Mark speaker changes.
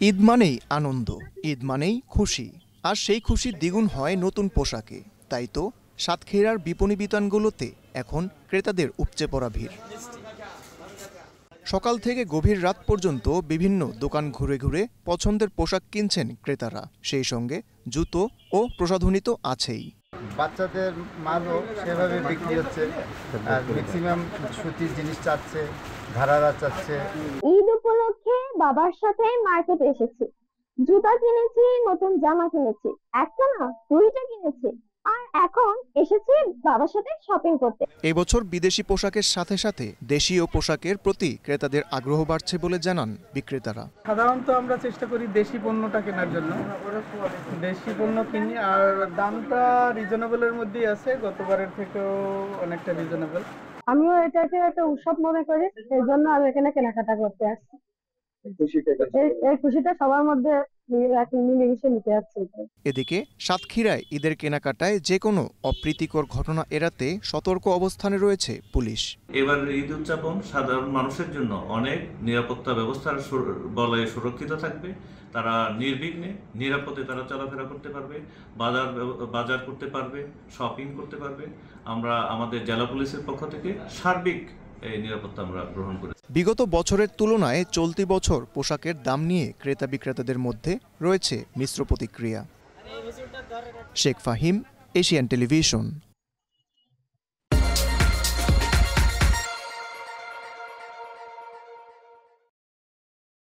Speaker 1: ঈদ মানেই আনন্দ, ঈদ মানেই খুশি। আর সেই খুশি দ্বিগুণ হয় নতুন পোশাকে। তাই তো সাতক্ষীরার বিপণী বিতানগুলোতে এখন ক্রেতাদের উপচে পড়া ভিড়। সকাল থেকে গভীর রাত পর্যন্ত বিভিন্ন দোকান ঘুরে ঘুরে পছন্দের পোশাক কিনছেন ক্রেতারা। সেই সঙ্গে জুতো ও প্রসাধনী তো আছেই।
Speaker 2: বাচ্চাদের মালও সেভাবে বিক্রি হচ্ছে, আর ম্যাক্সিমাম সুতির জিনিস চাচ্ছে, ঘাড়ারা চাচ্ছে।
Speaker 3: ঈদ উপলক্ষে বাবার সাথে মার্কেটে এসেছি, জুতা কিনেছি, নতুন জামা কিনেছি, একটা না দুইটা কিনেছি, আর এখন এসেছি বাবার সাথে শপিং করতে।
Speaker 1: এবছর বিদেশি পোশাকের সাথে সাথে দেশীয় পোশাকের প্রতি ক্রেতাদের আগ্রহ বাড়ছে বলে জানান বিক্রেতারা।
Speaker 4: সাধারণত আমরা চেষ্টা করি দেশি পণ্যটা কেনার জন্য, দেশি পণ্য কিনি, আর দামটা রিজনেবলের মধ্যেই আছে, গতবারের থেকেও অনেকটা রিজনেবল।
Speaker 3: আমিও এটাকে একটা উৎসব মনে করি, এই জন্য আমি এখানে কেনাকাটা করতে আসছি। এই খুশিটা সবার মধ্যে মিলেমিশে নিতে যাচ্ছে।
Speaker 1: এদিকে সাতক্ষীরায় ঈদের কেনাকাটায় যে কোনো অপ্রীতিকর ঘটনা এড়াতে সতর্ক অবস্থানে রয়েছে পুলিশ।
Speaker 5: এবার ঈদ উদযাপন সাধারণ মানুষের জন্য অনেক নিরাপত্তা ব্যবস্থার বলয়ে সুরক্ষিত থাকবে। তারা নির্বিঘ্নে নিরাপদে তারা চলাফেরা করতে পারবে, বাজার করতে পারবে, শপিং করতে পারবে। আমরা আমাদের জেলা পুলিশের পক্ষ থেকে সার্বিক এই নিরাপত্তা আমরা গ্রহণ করি।
Speaker 1: বিগত বছরের তুলনায় চলতি বছর পোশাকের দাম নিয়ে ক্রেতা বিক্রেতাদের মধ্যে রয়েছে মিশ্র প্রতিক্রিয়া। Sheikh Fahim, Asian television.